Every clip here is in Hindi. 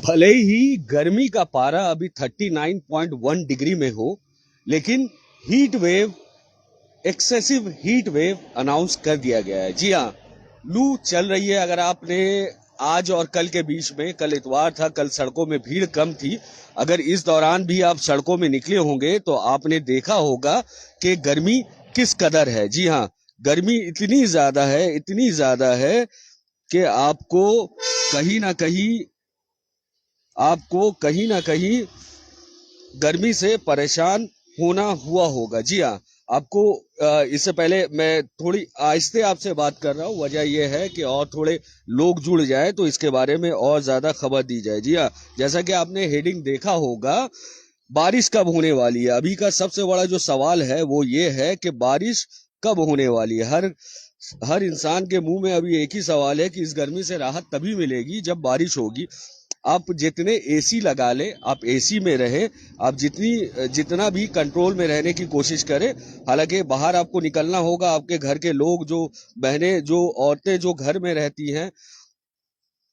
भले ही गर्मी का पारा अभी 39.1 डिग्री में हो, लेकिन heat wave, excessive heat wave announce कर दिया गया है। जी हाँ, लू चल रही है। अगर आपने आज और कल के बीच में, कल इतवार था, कल सड़कों में भीड़ कम थी, अगर इस दौरान भी आप सड़कों में निकले होंगे तो आपने देखा होगा कि गर्मी किस कदर है। जी हाँ, गर्मी इतनी ज्यादा है, इतनी ज्यादा है कि आपको कहीं ना कहीं गर्मी से परेशान होना हुआ होगा। जी हाँ, आपको इससे पहले मैं थोड़ी आहिस्ते आपसे बात कर रहा हूँ। वजह यह है कि और थोड़े लोग जुड़ जाए तो इसके बारे में और ज्यादा खबर दी जाए। जी हाँ, जैसा कि आपने हेडिंग देखा होगा, बारिश कब होने वाली है। अभी का सबसे बड़ा जो सवाल है वो ये है कि बारिश कब होने वाली है। हर इंसान के मुंह में अभी एक ही सवाल है कि इस गर्मी से राहत तभी मिलेगी जब बारिश होगी। आप जितने एसी लगा ले, आप एसी में रहे, आप जितना भी कंट्रोल में रहने की कोशिश करें। हालांकि बाहर आपको निकलना होगा। आपके घर के लोग, जो बहनें, जो औरतें जो घर में रहती हैं,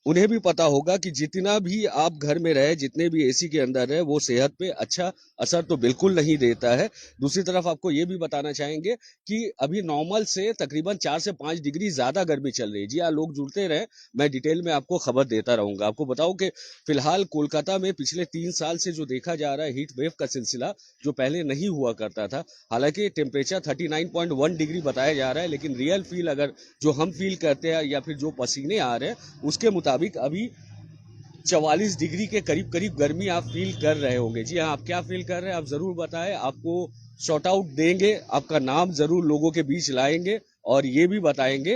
उन्हें भी पता होगा कि जितना भी आप घर में रहे, जितने भी एसी के अंदर रहे, वो सेहत पे अच्छा असर तो बिल्कुल नहीं देता है। दूसरी तरफ आपको ये भी बताना चाहेंगे कि अभी नॉर्मल से तकरीबन 4 से 5 डिग्री ज्यादा गर्मी चल रही है। जी हाँ, लोग जुड़ते रहे, मैं डिटेल में आपको खबर देता रहूंगा। आपको बताऊं कि फिलहाल कोलकाता में पिछले 3 साल से जो देखा जा रहा है हीट वेव का सिलसिला, जो पहले नहीं हुआ करता था। हालांकि टेम्परेचर 39.1 डिग्री बताया जा रहा है, लेकिन रियल फील अगर जो हम फील करते हैं या फिर जो पसीने आ रहे हैं उसके मुताबिक अभी 44 डिग्री के करीब करीब गर्मी आप फील कर रहे होंगे। जी हाँ, आप क्या फील कर रहे हैं आप जरूर बताएं। आपको शॉर्ट आउट देंगे, आपका नाम जरूर लोगों के बीच लाएंगे और ये भी बताएंगे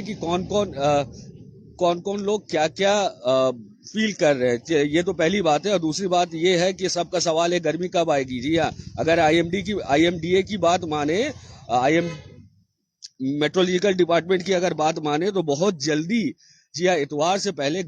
कि कौन कौन लोग क्या क्या फील कर रहे हैं। ये तो पहली बात है। और दूसरी बात ये है कि सबका सवाल है गर्मी कब आएगी। जी हाँ, अगर आईएमडीए की बात माने, आई मेट्रोलॉजिकल डिपार्टमेंट की अगर बात माने तो बहुत जल्दी, जी हाँ, इतवार से पहले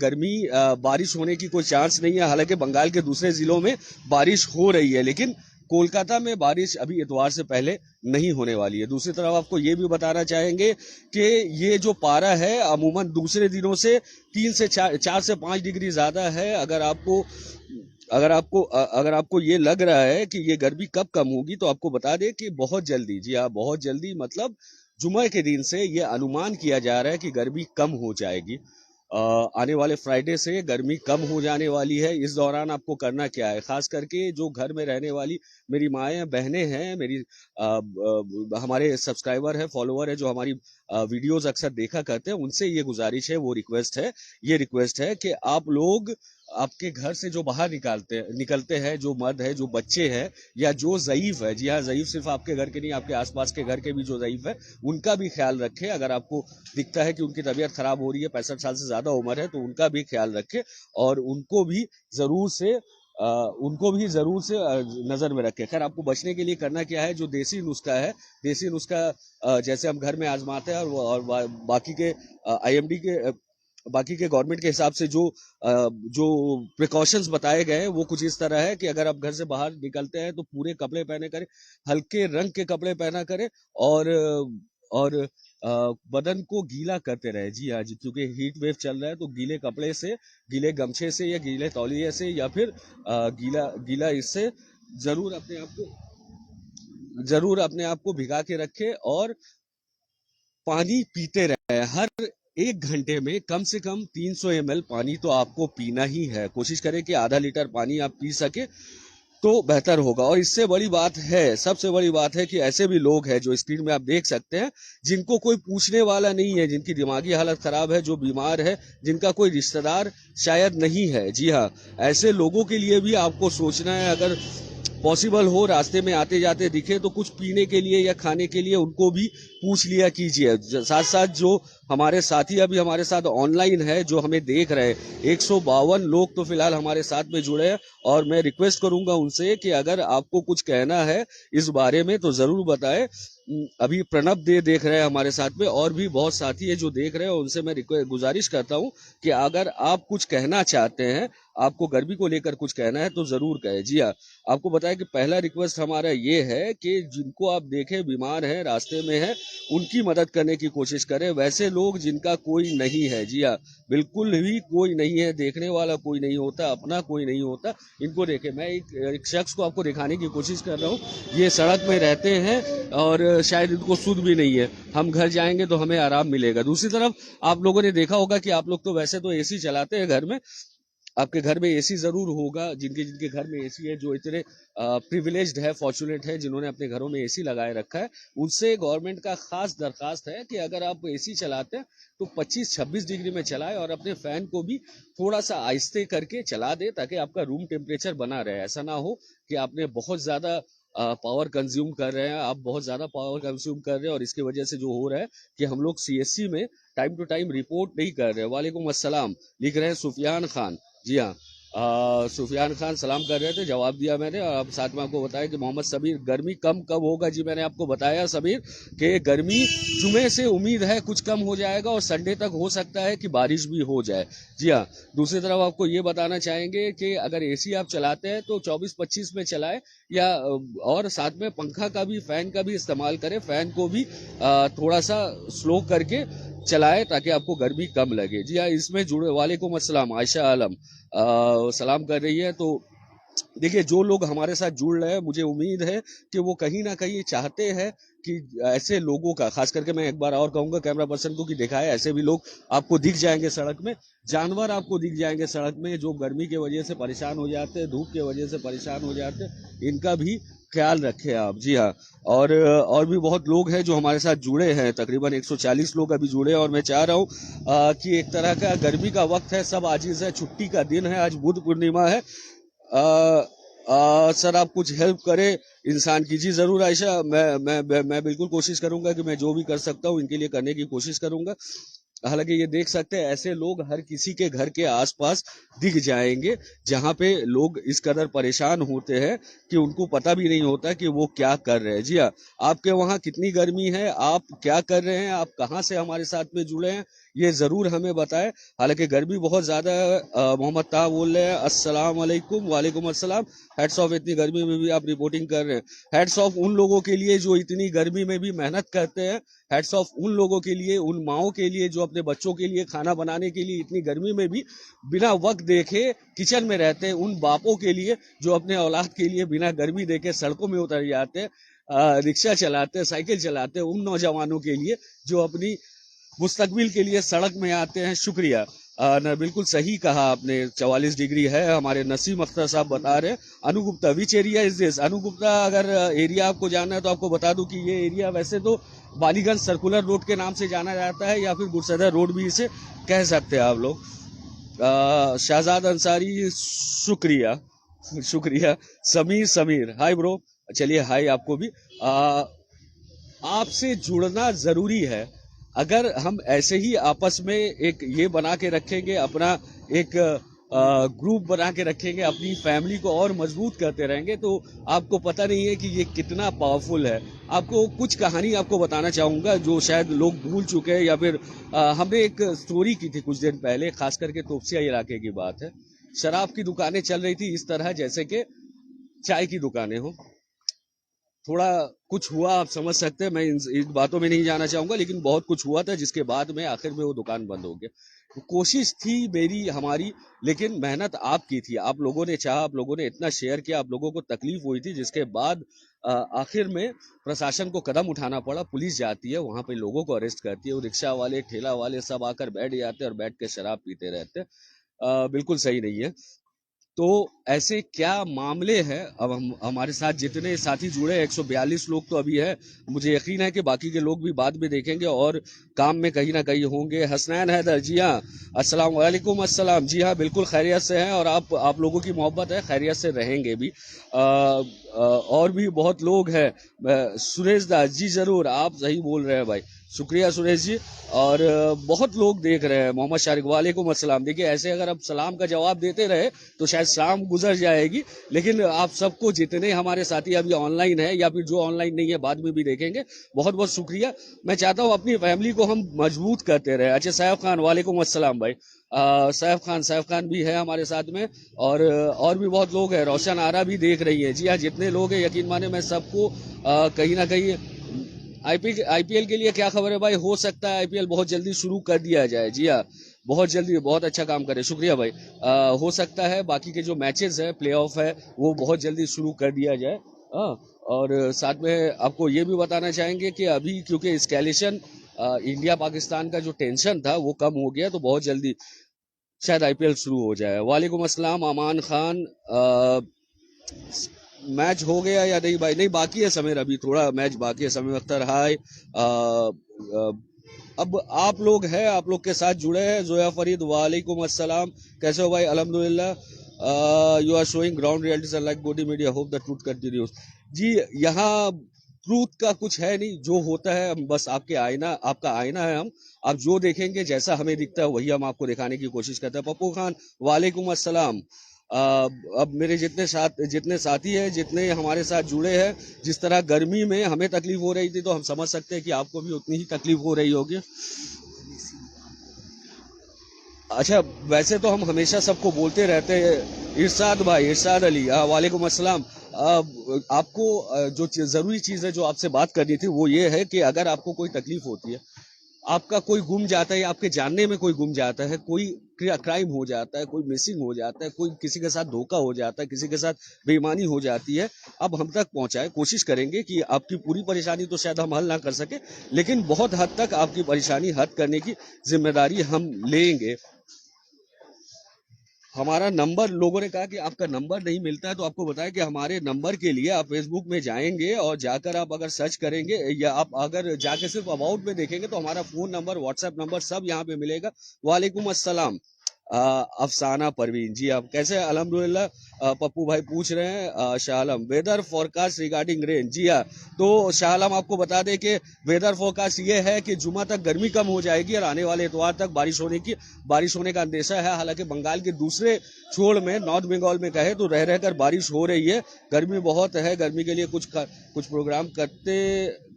बारिश होने की कोई चांस नहीं है। हालांकि बंगाल के दूसरे जिलों में बारिश हो रही है, लेकिन कोलकाता में बारिश अभी इतवार से पहले नहीं होने वाली है। दूसरी तरफ आपको ये भी बताना चाहेंगे कि ये जो पारा है अमूमन दूसरे दिनों से 4 से 5 डिग्री ज्यादा है। अगर आपको ये लग रहा है कि ये गर्मी कब कम होगी, तो आपको बता दें कि बहुत जल्दी, जी हाँ, बहुत जल्दी, मतलब जुम्मे के दिन से ये अनुमान किया जा रहा है कि गर्मी कम हो जाएगी। आने वाले फ्राइडे से गर्मी कम हो जाने वाली है। इस दौरान आपको करना क्या है, खास करके जो घर में रहने वाली मेरी माएँ बहनें हैं, हमारे सब्सक्राइबर है, फॉलोअर है, जो हमारी वीडियोस अक्सर देखा करते हैं, उनसे ये गुजारिश है, वो रिक्वेस्ट है कि आप लोग आपके घर से जो बाहर निकलते हैं, जो मर्द है, जो बच्चे हैं, या जो ज़ईफ है, जी हाँ, ज़ईफ सिर्फ आपके घर के नहीं, आपके आसपास के घर के भी जो ज़ईफ है, उनका भी ख्याल रखें। अगर आपको दिखता है कि उनकी तबीयत खराब हो रही है, 65 साल से ज्यादा उम्र है, तो उनका भी ख्याल रखें और उनको भी जरूर से नजर में रखें। खैर, आपको बचने के लिए करना क्या है, जो देसी नुस्खा है, देसी नुस्खा जैसे हम घर में आजमाते हैं, और बाकी के आईएमडी के बाकी के गवर्नमेंट के हिसाब से जो प्रिकॉशंस बताए गए हैं, वो कुछ इस तरह है कि अगर आप घर से बाहर निकलते हैं तो पूरे कपड़े पहने करें, हल्के रंग के कपड़े पहना करें, और बदन को गीला करते रहे। जी हाँ जी, क्योंकि हीट वेव चल रहा है, तो गीले कपड़े से, गीले गमछे से या गीले तौलिए से, या फिर गीला गीला इससे जरूर अपने आप को भिगा के रखे, और पानी पीते रहे। हर 1 घंटे में कम से कम 300 ml पानी तो आपको पीना ही है। कोशिश करें कि आधा लीटर पानी आप पी सके तो बेहतर होगा। और इससे बड़ी बात है, सबसे बड़ी बात है कि ऐसे भी लोग हैं जो स्क्रीन में आप देख सकते हैं, जिनको कोई पूछने वाला नहीं है, जिनकी दिमागी हालत खराब है, जो बीमार है, जिनका कोई रिश्तेदार शायद नहीं है। जी हाँ, ऐसे लोगों के लिए भी आपको सोचना है। अगर पॉसिबल हो, रास्ते में आते जाते दिखे तो कुछ पीने के लिए या खाने के लिए उनको भी पूछ लिया कीजिए। साथ साथ जो हमारे साथी अभी हमारे साथ ऑनलाइन है, जो हमें देख रहे हैं, 152 लोग तो फिलहाल हमारे साथ में जुड़े हैं, और मैं रिक्वेस्ट करूंगा उनसे कि अगर आपको कुछ कहना है इस बारे में तो जरूर बताएं। अभी प्रणब देख रहे हैं हमारे साथ में, और भी बहुत साथी है जो देख रहे हैं, उनसे मैं गुजारिश करता हूं कि अगर आप कुछ कहना चाहते हैं, आपको गर्मी को लेकर कुछ कहना है तो जरूर कहे। जी हाँ, आपको बताया कि पहला रिक्वेस्ट हमारा ये है कि जिनको आप देखें बीमार हैं, रास्ते में हैं, उनकी मदद करने की कोशिश करें। वैसे लोग जिनका कोई नहीं है, जी हाँ, बिल्कुल भी कोई नहीं है, देखने वाला कोई नहीं होता, अपना कोई नहीं होता, इनको देखें। मैं एक शख्स को आपको दिखाने की कोशिश कर रहा हूँ, ये सड़क में रहते हैं और शायद इनको सुध भी नहीं है। हम घर जाएंगे तो हमें आराम मिलेगा। दूसरी तरफ आप लोगों ने देखा होगा कि आप लोग तो वैसे तो एसी चलाते हैं घर में, आपके घर में एसी जरूर होगा। जिनके जिनके घर में एसी है, जो इतने प्रिविलेज्ड है, फॉर्चुनेट है, जिन्होंने अपने घरों में एसी लगाए रखा है, उनसे गवर्नमेंट का खास दरखास्त है कि अगर आप एसी चलाते हैं तो 25-26 डिग्री में चलाएं और अपने फैन को भी थोड़ा सा आहिस्ते करके चला दे, ताकि आपका रूम टेम्परेचर बना रहे। ऐसा ना हो कि आपने बहुत ज्यादा पावर कंज्यूम कर रहे हैं, आप बहुत ज्यादा पावर कंज्यूम कर रहे हैं और इसकी वजह से जो हो रहा है कि हम लोग सीएससी में टाइम टू टाइम रिपोर्ट नहीं कर रहे। वालेकुम अस्सलाम लिख रहे हैं सुफियान खान। जी हाँ, सुफियान खान सलाम कर रहे थे, जवाब दिया मैंने। और अब साथ में आपको बताया कि मोहम्मद सबीर, गर्मी कम कब होगा? जी मैंने आपको बताया सबीर कि गर्मी जुमे से उम्मीद है कुछ कम हो जाएगा और संडे तक हो सकता है कि बारिश भी हो जाए। जी हाँ, दूसरी तरफ आपको ये बताना चाहेंगे कि अगर एसी आप चलाते हैं तो 24-25 में चलाएं, या और साथ में पंखा का भी, फैन का भी इस्तेमाल करें। फैन को भी थोड़ा सा स्लो करके चलाए ताकि आपको गर्मी कम लगे। जी हाँ, इसमें जुड़े, वालेकुम अस्सलाम, आयशा आलम सलाम कर रही है। तो देखिए, जो लोग हमारे साथ जुड़ रहे हैं, मुझे उम्मीद है कि वो कहीं ना कहीं चाहते हैं कि ऐसे लोगों का, खास करके मैं एक बार और कहूंगा कैमरा पर्सन को कि दिखाए, ऐसे भी लोग आपको दिख जाएंगे सड़क में, जानवर आपको दिख जाएंगे सड़क में, जो गर्मी की वजह से परेशान हो जाते हैं, धूप की वजह से परेशान हो जाते हैं, इनका भी ख्याल रखें आप। जी हाँ, और भी बहुत लोग हैं जो हमारे साथ जुड़े हैं, तकरीबन 140 लोग अभी जुड़े हैं। और मैं चाह रहा हूँ कि एक तरह का गर्मी का वक्त है, सब आजिज है, छुट्टी का दिन है, आज बुध पूर्णिमा है। सर आप कुछ हेल्प करें इंसान की। जी जरूर आयशा, मैं बिल्कुल कोशिश करूंगा कि मैं जो भी कर सकता हूँ इनके लिए करने की कोशिश करूंगा। हालांकि ये देख सकते हैं, ऐसे लोग हर किसी के घर के आसपास दिख जाएंगे, जहां पे लोग इस कदर परेशान होते हैं कि उनको पता भी नहीं होता कि वो क्या कर रहे हैं। जी हाँ, आपके वहां कितनी गर्मी है, आप क्या कर रहे हैं, आप कहां से हमारे साथ में जुड़े हैं, ये जरूर हमें बताएं। हालांकि गर्मी बहुत ज्यादा है। मोहम्मद ताह बोल रहे हैं अस्सलाम वालेकुम। वालेकुम अस्सलाम। हेड्स ऑफ, इतनी गर्मी में भी आप रिपोर्टिंग कर रहे हैं। हेड्स ऑफ उन लोगों के लिए जो इतनी गर्मी में भी मेहनत करते हैं। हेड्स ऑफ उन लोगों के लिए, उन माओं के लिए जो अपने बच्चों के लिए खाना बनाने के लिए इतनी गर्मी में भी बिना वक्त देखे किचन में रहते हैं। उन बापों के लिए जो अपने औलाद के लिए बिना गर्मी देखे सड़कों में उतर जाते हैं, रिक्शा चलाते हैं, साइकिल चलाते हैं। उन नौजवानों के लिए जो अपनी मुस्तकबिल के लिए सड़क में आते हैं। शुक्रिया। न बिल्कुल सही कहा आपने, 44 डिग्री है। हमारे नसीम अख्तर साहब बता रहे हैं। Anugupta, which area is this? Anugupta, अगर एरिया आपको जानना है तो आपको बता दूं कि ये एरिया वैसे तो बालीगंज सर्कुलर रोड के नाम से जाना जाता है, या फिर गुरसदर रोड भी इसे कह सकते हैं आप लोग। शाहजाद अंसारी, शुक्रिया शुक्रिया। Sameer, hi bro. चलिए हाय आपको भी। आपसे जुड़ना जरूरी है। अगर हम ऐसे ही आपस में एक ये बना के रखेंगे, अपना एक ग्रुप बना के रखेंगे, अपनी फैमिली को और मजबूत करते रहेंगे, तो आपको पता नहीं है कि ये कितना पावरफुल है। आपको कुछ कहानी आपको बताना चाहूंगा जो शायद लोग भूल चुके हैं, या फिर हमने एक स्टोरी की थी कुछ दिन पहले, खास करके तोपसिया इलाके की बात है। शराब की दुकानें चल रही थी इस तरह जैसे कि चाय की दुकानें हो। थोड़ा कुछ हुआ, आप समझ सकते हैं, मैं इन बातों में नहीं जाना चाहूंगा, लेकिन बहुत कुछ हुआ था जिसके बाद में आखिर में वो दुकान बंद हो गया। तो कोशिश थी मेरी, हमारी, लेकिन मेहनत आपकी थी। आप लोगों ने चाहा, आप लोगों ने इतना शेयर किया, आप लोगों को तकलीफ हुई थी, जिसके बाद आखिर में प्रशासन को कदम उठाना पड़ा। पुलिस जाती है वहां पे, लोगों को अरेस्ट करती है, वो रिक्शा वाले, ठेला वाले सब आकर बैठ जाते हैं और बैठ के शराब पीते रहते हैं। बिल्कुल सही नहीं है। तो ऐसे क्या मामले हैं? अब हम, हमारे साथ जितने साथी जुड़े, 142 लोग तो अभी है, मुझे यकीन है कि बाकी के लोग भी बाद में देखेंगे और काम में कहीं ना कहीं होंगे। हसनैन हैदर, जी हाँ, अस्सलाम वालेकुम। अस्सलाम, जी हाँ, बिल्कुल खैरियत से हैं, और आप लोगों की मोहब्बत है, खैरियत से रहेंगे भी। और भी बहुत लोग हैं। सुरेश दास, जी जरूर, आप सही बोल रहे हैं भाई, शुक्रिया सुरेश जी। और बहुत लोग देख रहे हैं। मोहम्मद शारिक, वालेकुम अस्सलाम। देखिए, ऐसे अगर आप सलाम का जवाब देते रहे तो शायद शाम गुजर जाएगी, लेकिन आप सबको, जितने हमारे साथी अभी ऑनलाइन है या फिर जो ऑनलाइन नहीं है बाद में भी देखेंगे, बहुत बहुत शुक्रिया। मैं चाहता हूँ अपनी फैमिली को हम मजबूत करते रहे। अच्छा, साहब खान, वालेकुम अस्सलाम भाई। सैफ खान भी है हमारे साथ में, और भी बहुत लोग हैं। रोशन आरा भी देख रही है। जी हाँ, जितने लोग हैं यकीन माने मैं सबको कहीं ना कहीं आईपीएल के लिए क्या खबर है भाई, हो सकता है आईपीएल बहुत जल्दी शुरू कर दिया जाए। जी हाँ, बहुत जल्दी, बहुत अच्छा काम करे, शुक्रिया भाई। हो सकता है बाकी के जो मैचेस है, प्ले ऑफ है, वो बहुत जल्दी शुरू कर दिया जाए। और साथ में आपको ये भी बताना चाहेंगे कि अभी क्योंकि एस्केलेशन इंडिया पाकिस्तान का जो टेंशन था वो कम हो गया, तो बहुत जल्दी शायद आईपीएल शुरू हो जाए। वालेकुम अस्सलाम अमान खान, मैच हो गया या नहीं भाई? नहीं, बाकी है समीर, अभी थोड़ा मैच बाकी है। समीर अख्तर हाय। अब आप लोग हैं, आप लोग के साथ जुड़े हैं। जोया फरीद वालेकुम अस्सलाम, कैसे हो भाई? अल्हम्दुलिल्लाह। You are showing ground realities like body media, hope the truth continues. जी, यहाँ ट्रूथ का कुछ है नहीं, जो होता है हम बस आपके आईना, आपका आईना है हम। आप जो देखेंगे, जैसा हमें दिखता है वही हम आपको दिखाने की कोशिश करते हैं। पप्पू खान वालेकुम अस्सलाम। अब मेरे जितने साथी हैं, जितने हमारे साथ जुड़े हैं, जिस तरह गर्मी में हमें तकलीफ हो रही थी, तो हम समझ सकते हैं कि आपको भी उतनी ही तकलीफ हो रही होगी। अच्छा, वैसे तो हम हमेशा सबको बोलते रहते हैं। इरशाद भाई, इरशाद अली, वालेकुम अस्सलाम। आपको जो जरूरी चीज है जो आपसे बात करनी थी वो ये है कि अगर आपको कोई तकलीफ होती है, आपका कोई गुम जाता है या आपके जानने में कोई गुम जाता है, कोई क्राइम हो जाता है, कोई मिसिंग हो जाता है, कोई किसी के साथ धोखा हो जाता है, किसी के साथ बेईमानी हो जाती है, अब हम तक पहुंचाए। कोशिश करेंगे कि आपकी पूरी परेशानी तो शायद हम हल ना कर सके, लेकिन बहुत हद तक आपकी परेशानी हल करने की जिम्मेदारी हम लेंगे। हमारा नंबर, लोगों ने कहा कि आपका नंबर नहीं मिलता है, तो आपको बताया कि हमारे नंबर के लिए आप फेसबुक में जाएंगे और जाकर आप अगर सर्च करेंगे या आप अगर जाके सिर्फ अबाउट में देखेंगे तो हमारा फोन नंबर, व्हाट्सएप नंबर सब यहाँ पे मिलेगा। वालेकुम अस्सलाम। अफसाना परवीन जी, आप कैसे हैं? अल्हम्दुलिल्लाह। पप्पू भाई पूछ रहे हैं Shah Alam, weather forecast regarding rain. जी हाँ, तो शाह आलम आपको बता दें कि वेदर फोरकास्ट ये है कि जुमा तक गर्मी कम हो जाएगी और आने वाले इतवार तक बारिश होने का अंदेशा है। हालांकि बंगाल के दूसरे छोर में, नॉर्थ बंगाल में कहे तो रह रहकर बारिश हो रही है। गर्मी बहुत है, गर्मी के लिए कुछ प्रोग्राम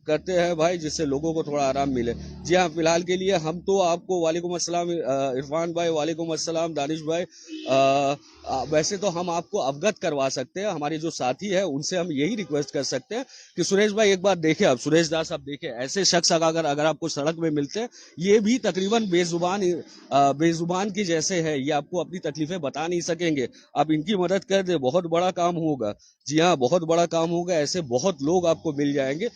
करते हैं भाई, जिससे लोगों को थोड़ा आराम मिले। जी हाँ, फिलहाल के लिए हम तो आपको, वालेकुम अस्सलाम इरफान भाई, वालेकुम अस्सलाम दानिश भाई। वैसे तो हम आपको अवगत करवा सकते हैं, हमारे जो साथी है उनसे हम यही रिक्वेस्ट कर सकते हैं कि सुरेश भाई एक बार देखें, आप सुरेश दास आप देखें, ऐसे शख्स अगर आपको सड़क में मिलते हैं, ये भी तकरीबन बेजुबान की जैसे है, ये आपको अपनी तकलीफें बता नहीं सकेंगे। आप इनकी मदद कर दे, बहुत बड़ा काम होगा। जी हाँ, बहुत बड़ा काम होगा। ऐसे बहुत लोग आपको मिल जाएंगे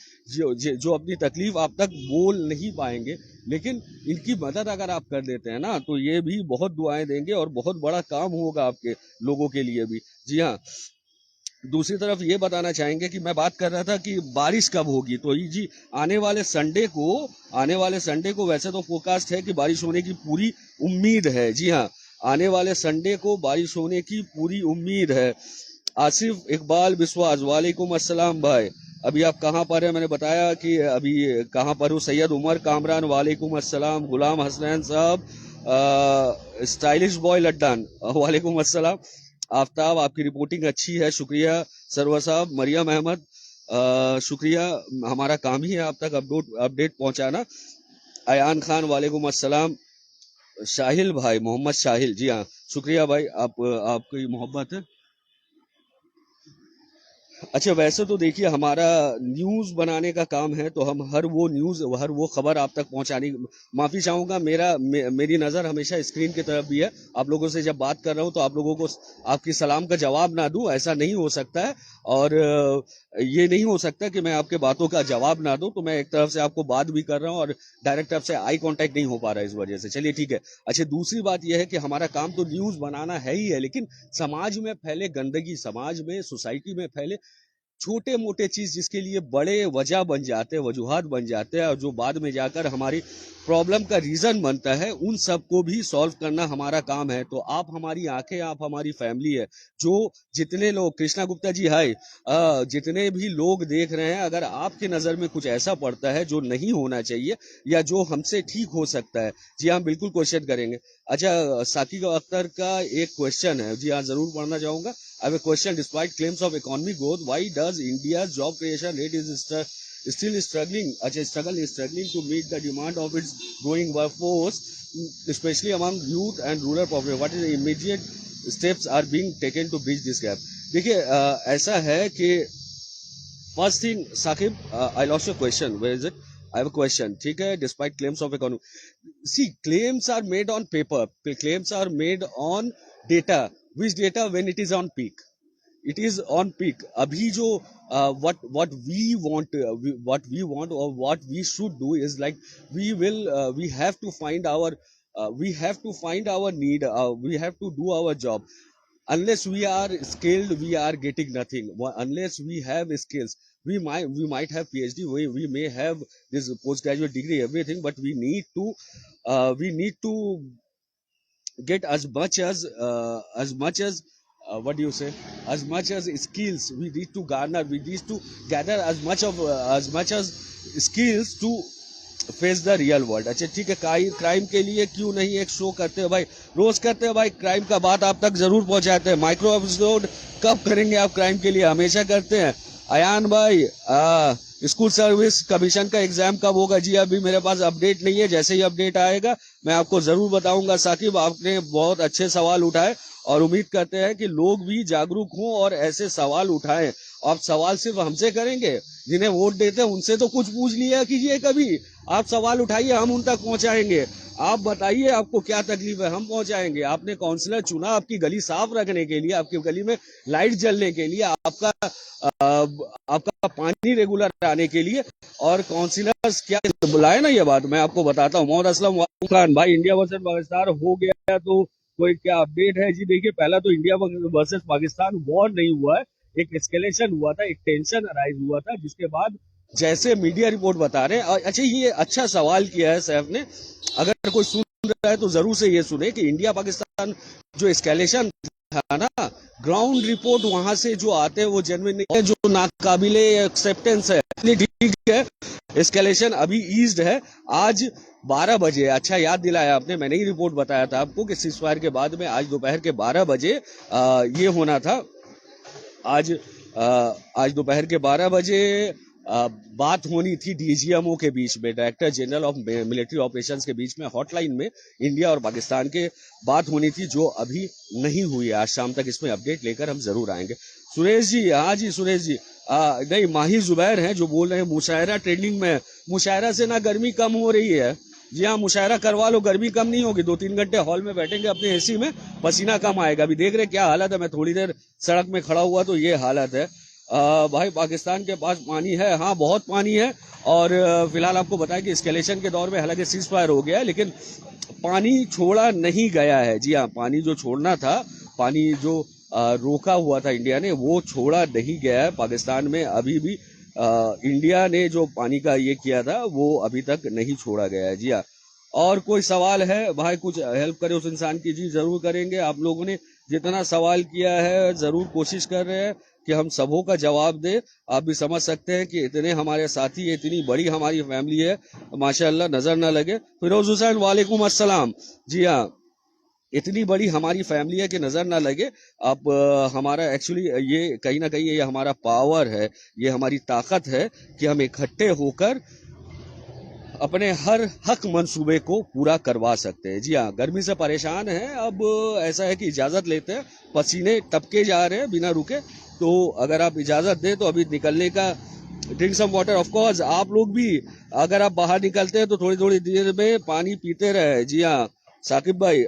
जो अपनी तकलीफ आप तक बोल नहीं पाएंगे, लेकिन इनकी मदद अगर आप कर देते हैं ना, तो ये भी बहुत दुआएं देंगे और बहुत बड़ा काम होगा आपके लोगों के लिए भी। जी हाँ, दूसरी तरफ ये बताना चाहेंगे कि मैं बात कर रहा था कि बारिश कब होगी, तो ये जी आने वाले संडे को वैसे तो फोरकास्ट है कि बारिश होने की पूरी उम्मीद है। जी हाँ, आने वाले संडे को बारिश होने की पूरी उम्मीद है। आसिफ इकबाल विश्वास, वालेकुम अस्सलाम भाई। अभी आप कहाँ पर हैं? मैंने बताया कि अभी कहाँ पर हूँ। सैयद उमर कामरान, वालेकुम अस्सलाम। गुलाम हसनैन साहब, स्टाइलिश बॉय लड्डान, वालेकुम अस्सलाम। आफ्ताब, आपकी रिपोर्टिंग अच्छी है, शुक्रिया। सरवर साहब, मरियम अहमद, शुक्रिया। हमारा काम ही है आप तक अपडेट पहुंचाना। अयान खान, वालेकुम अस्सलाम। शाहिल भाई, मोहम्मद शाहिल, जी हाँ, शुक्रिया भाई, आपकी मोहब्बत है। अच्छा, वैसे तो देखिए हमारा न्यूज बनाने का काम है, तो हम हर वो खबर आप तक पहुंचाने, माफी चाहूंगा, मेरी नजर हमेशा स्क्रीन की तरफ भी है। आप लोगों से जब बात कर रहा हूं तो आप लोगों को आपकी सलाम का जवाब ना दूं, ऐसा नहीं हो सकता है। और ये नहीं हो सकता कि मैं आपके बातों का जवाब ना दूं, तो मैं एक तरफ से आपको बात भी कर रहा हूं और डायरेक्ट तरफ से आई कांटेक्ट नहीं हो पा रहा है, इस वजह से। चलिए ठीक है। अच्छा, दूसरी बात यह है कि हमारा काम तो न्यूज बनाना है ही है, लेकिन समाज में फैले गंदगी, समाज में, सोसाइटी में फैले छोटे मोटे चीज जिसके लिए बड़े वजह बन जाते हैं, वजूहात बन जाते हैं, और जो बाद में जाकर हमारी प्रॉब्लम का रीजन बनता है, उन सबको भी सॉल्व करना हमारा काम है। तो आप हमारी आंखें, आप हमारी फैमिली है। जो जितने लोग, कृष्णा गुप्ता जी हाय, जितने भी लोग देख रहे हैं, अगर आपकी नजर में कुछ ऐसा पड़ता है जो नहीं होना चाहिए या जो हमसे ठीक हो सकता है, जी हाँ, बिल्कुल क्वेश्चन करेंगे। अच्छा, साकिब अख्तर का एक क्वेश्चन है, जी हाँ, जरूर पढ़ना चाहूंगा। I have a question. Despite claims of economic growth, why does India's job creation rate is still struggling, struggle is struggling to meet the demand of its growing workforce, especially among youth and rural population. What is the immediate steps are being taken to bridge this gap? देखिए ऐसा है कि first thing Saqib, I lost your question, where is it? I have a question, ठीक है. Despite claims of economy, see claims are made on paper, claims are made on data. Which data? When it is on peak, it is on peak. Abhi jo what we want, what we want or what we should do is like we have to find our need, we have to do our job. Unless we are skilled, we are getting nothing. Unless we have skills, we might have PhD, we may have this postgraduate degree, everything, but we need to get as much as what do you say, as much as skills. We need to garner, we need to gather as much as skills to face the real world. अच्छा ठीक है, क्राइम के लिए क्यों नहीं एक शो करते हो भाई? रोज करते हो भाई, क्राइम का बात आप तक जरूर पहुंचाते हैं. माइक्रो एपिसोड कब करेंगे आप क्राइम के लिए? हमेशा करते हैं. अयान भाई, स्कूल सर्विस कमीशन का एग्जाम कब होगा? जी अभी मेरे पास अपडेट नहीं है, जैसे ही अपडेट आएगा मैं आपको जरूर बताऊंगा. साकिब, आपने बहुत अच्छे सवाल उठाए और उम्मीद करते हैं कि लोग भी जागरूक हों और ऐसे सवाल उठाएं. आप सवाल सिर्फ हमसे करेंगे, जिन्हें वोट देते हैं उनसे तो कुछ पूछ लिया कीजिए कभी. आप सवाल उठाइए, हम उन तक पहुंचाएंगे. आप बताइए आपको क्या तकलीफ है, हम पहुंचाएंगे. आपने काउंसलर चुना आपकी गली साफ रखने के लिए, आपकी गली में लाइट जलने के लिए, आपका पानी रेगुलर आने के लिए. और काउंसलर्स क्या बुलाए ना, ये बात मैं आपको बताता हूँ. मोहम्मद असलम खान भाई, इंडिया वर्सेस पाकिस्तान हो गया तो कोई क्या अपडेट है? जी देखिए, पहला तो इंडिया वर्सेस पाकिस्तान वॉर नहीं हुआ है, एक एस्केलेशन हुआ था, एक टेंशन अराइज हुआ था, जिसके बाद जैसे मीडिया रिपोर्ट बता रहे हैं. अच्छा, ये अच्छा सवाल किया है सैफ ने. अगर कोई सुन रहा है तो जरूर से ये सुने कि इंडिया पाकिस्तान जो एस्केलेशन था ना, ग्राउंड रिपोर्ट वहां से जो आते हैं वो जेन्युइन नहीं है, जो नाकाबिले एक्सेप्टेंस है. ठीक है, एस्केलेशन अभी ईज्ड है. आज 12 बजे, अच्छा याद दिलाया आपने, मैंने ही रिपोर्ट बताया था आपको कि सीजफायर के बाद में आज दोपहर के 12 बजे ये होना था. आज दोपहर के 12 बजे बात होनी थी डीजीएमओ के बीच में, director general of military operations के बीच में, हॉटलाइन में इंडिया और पाकिस्तान के बात होनी थी, जो अभी नहीं हुई है. आज शाम तक इसमें अपडेट लेकर हम जरूर आएंगे. सुरेश जी, हाँ जी सुरेश जी, नहीं माहिर जुबैर हैं जो बोल रहे हैं मुशायरा ट्रेंडिंग में. मुशायरा से ना गर्मी कम हो रही है. जी हाँ, मुशायरा करवा लो, गर्मी कम नहीं होगी. 2-3 घंटे हॉल में बैठेंगे अपने एसी में, पसीना कम आएगा. अभी देख रहे क्या हालत है, मैं थोड़ी देर सड़क में खड़ा हुआ तो ये हालत है. भाई पाकिस्तान के पास पानी है, हाँ बहुत पानी है. और फिलहाल आपको बताया कि एस्केलेशन के दौर में हालांकि सीज फायर हो गया है, लेकिन पानी छोड़ा नहीं गया है. जी हाँ, पानी जो छोड़ना था, पानी जो रोका हुआ था इंडिया ने, वो छोड़ा नहीं गया है. पाकिस्तान में अभी भी इंडिया ने जो पानी का ये किया था वो अभी तक नहीं छोड़ा गया है. जी हाँ, और कोई सवाल है भाई, कुछ हेल्प करे उस इंसान की? जी जरूर करेंगे. आप लोगों ने जितना सवाल किया है जरूर कोशिश कर रहे हैं कि हम सबों का जवाब दे. आप भी समझ सकते हैं कि इतने हमारे साथी है, इतनी बड़ी हमारी फैमिली है, माशाल्लाह, नजर ना लगे. फिरोज हुसैन, वालेकुम अस्सलाम. जी हाँ, इतनी बड़ी हमारी फैमिली है कि नजर ना लगे. आप हमारा एक्चुअली ये कहीं ना कहीं ये हमारा पावर है, ये हमारी ताकत है कि हम इकट्ठे होकर अपने हर हक मंसूबे को पूरा करवा सकते हैं. जी हाँ, गर्मी से परेशान हैं. अब ऐसा है कि इजाजत लेते हैं, पसीने टपके जा रहे हैं बिना रुके. तो अगर आप इजाजत दें तो अभी निकलने का, drink some water. Of course आप लोग भी अगर आप बाहर निकलते हैं तो थोड़ी थोड़ी देर में पानी पीते रहे. जी हाँ साकिब भाई,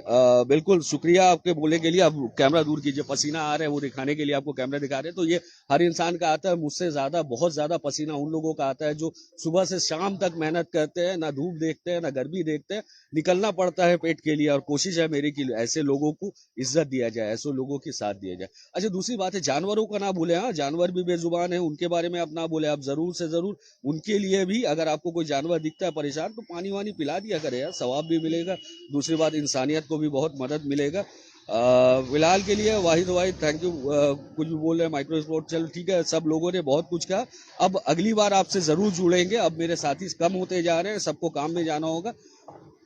बिल्कुल शुक्रिया आपके बोलने के लिए. आप कैमरा दूर कीजिए, पसीना आ रहा है वो दिखाने के लिए आपको कैमरा दिखा रहे हैं. तो ये हर इंसान का आता है, मुझसे ज्यादा, बहुत ज्यादा पसीना उन लोगों का आता है जो सुबह से शाम तक मेहनत करते हैं, ना धूप देखते हैं ना गर्मी देखते हैं, निकलना पड़ता है पेट के लिए. और कोशिश है मेरी कि ऐसे लोगों को इज्जत दिया जाए, ऐसे लोगों की साथ दिया जाए. अच्छा, दूसरी बात है, जानवरों का ना भूले. हाँ, जानवर भी बेजुबान है, उनके बारे में आप ना बोले. आप जरूर से जरूर उनके लिए भी, अगर आपको कोई जानवर दिखता है परेशान, तो पानी वानी पिला दिया करे यार, सवाब भी मिलेगा. दूसरी बात, इंसानियत को भी बहुत मदद मिलेगा. फिलहाल के लिए वाहिद थैंक यू. कुछ भी बोल रहे हैं माइक्रो स्पोर्ट, चलो ठीक है, सब लोगों ने बहुत कुछ कहा. अब अगली बार आपसे जरूर जुड़ेंगे. अब मेरे साथी कम होते जा रहे हैं, सबको काम में जाना होगा,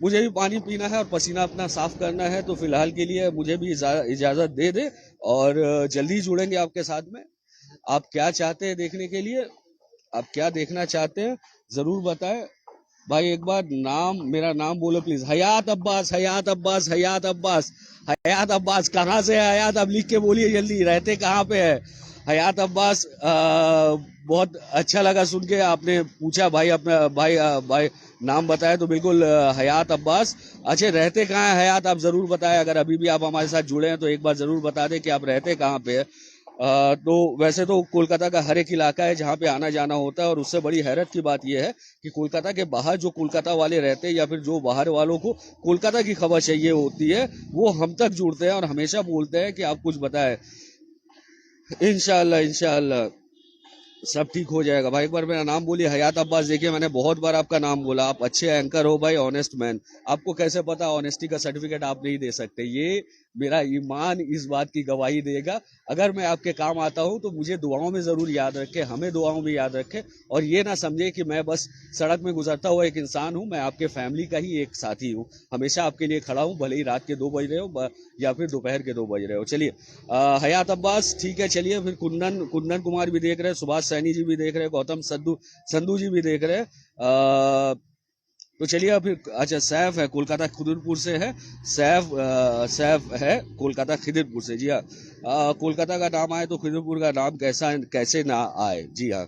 मुझे भी पानी पीना है और पसीना अपना साफ करना है. तो फिलहाल के लिए मुझे भी इजाजत दे दे और जल्दी जुड़ेंगे आपके साथ में. आप क्या चाहते हैं देखने के लिए आप क्या देखना चाहते हैं जरूर बताएं भाई। एक बार मेरा नाम बोलो प्लीज। हयात अब्बास, हयात अब्बास, हयात अब्बास, हयात अब्बास। कहाँ से है हयात? आप लिख के बोलिए जल्दी, रहते कहाँ पे है हयात अब्बास? बहुत अच्छा लगा सुन के, आपने पूछा भाई अपना भाई भाई नाम बताया तो बिल्कुल हयात अब्बास। अच्छा, रहते कहाँ है हयात? आप जरूर बताएं। अगर अभी भी आप हमारे साथ जुड़े हैं तो एक बार जरूर बता दें कि आप रहते कहाँ पे है। तो वैसे तो कोलकाता का हर एक इलाका है जहाँ पे आना जाना होता है, और उससे बड़ी हैरत की बात यह है कि कोलकाता के बाहर जो कोलकाता वाले रहते हैं या फिर जो बाहर वालों को कोलकाता की खबर चाहिए होती है, वो हम तक जुड़ते हैं और हमेशा बोलते हैं कि आप कुछ बताएं। इंशाल्लाह इंशाल्लाह सब ठीक हो जाएगा भाई। एक बार मेरा नाम बोलिए, हयात अब्बास। देखिए मैंने बहुत बार आपका नाम बोला, आप अच्छे एंकर हो भाई, ऑनेस्ट मैन। आपको कैसे पता ऑनेस्टी का सर्टिफिकेट आप नहीं दे सकते? ये मेरा ईमान इस बात की गवाही देगा। अगर मैं आपके काम आता हूं तो मुझे दुआओं में जरूर याद रखे, हमें दुआओं में याद रखे, और ये ना समझे कि मैं बस सड़क में गुजरता हुआ एक इंसान हूं। मैं आपके फैमिली का ही एक साथी हूं, हमेशा आपके लिए खड़ा हूं, भले ही रात के 2 बज रहे हो या फिर दोपहर के 2 बज रहे हो। चलिए हयात अब्बास ठीक है। चलिए फिर कुंदन कुंदन कुमार भी देख रहे हैं, सुभाष सैनी जी भी देख रहे हैं, गौतम संधू जी भी देख रहे हैं। तो चलिए फिर। अच्छा, सैफ है कोलकाता खिदिरपुर से है। सैफ है कोलकाता खिदिरपुर से। जी हाँ, कोलकाता का नाम आए तो खिदिरपुर का नाम कैसे ना आए। जी हाँ।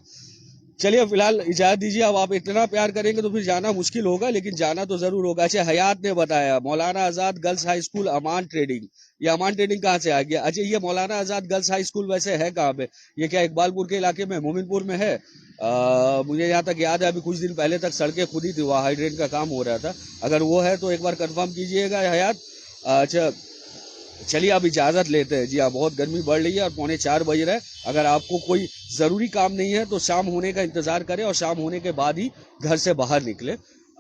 चलिए फिलहाल इजाजत दीजिए। अब आप इतना प्यार करेंगे तो फिर जाना मुश्किल होगा, लेकिन जाना तो जरूर होगा। अच्छा, हयात ने बताया Maulana Azad girls high school अमान ट्रेडिंग। ये अमान ट्रेडिंग कहाँ से आ गया? अच्छा, ये Maulana Azad girls high school वैसे है कहाँ पे? ये क्या इकबालपुर के इलाके में, मोमिनपुर में है? मुझे यहाँ तक याद है अभी कुछ दिन पहले तक सड़कें खुदी थी, वहाँ हाइड्रेन का काम हो रहा था। अगर वो है तो एक बार कंफर्म कीजिएगा हयात। अच्छा चलिए, अब इजाजत लेते हैं। जी हाँ, बहुत गर्मी बढ़ रही है और 3:45 बज रहे हैं। अगर आपको कोई जरूरी काम नहीं है तो शाम होने का इंतजार करें, और शाम होने के बाद ही घर से बाहर निकले।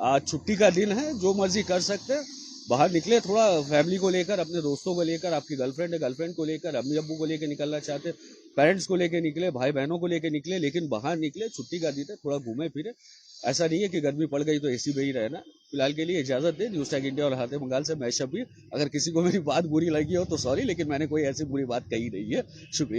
आज छुट्टी का दिन है, जो मर्जी कर सकते हैं। बाहर निकले थोड़ा, फैमिली को लेकर, अपने दोस्तों को लेकर, आपकी गर्लफ्रेंड है गर्लफ्रेंड को लेकर, अम्मी अब्बू को लेकर निकलना चाहते, पेरेंट्स को लेकर निकले, भाई बहनों को लेकर निकले, लेकिन बाहर निकले, छुट्टी का दिन है, थोड़ा घूमे फिरे। ऐसा नहीं है कि गर्मी पड़ गई तो एसी में ही रहना। फिलहाल के लिए इजाजत दे। न्यूज टैग इंडिया और हाथे बंगाल से मैं शब्बीर। अगर किसी को मेरी बात बुरी लगी हो तो सॉरी, लेकिन मैंने कोई ऐसी बुरी बात कही नहीं है। शुक्रिया।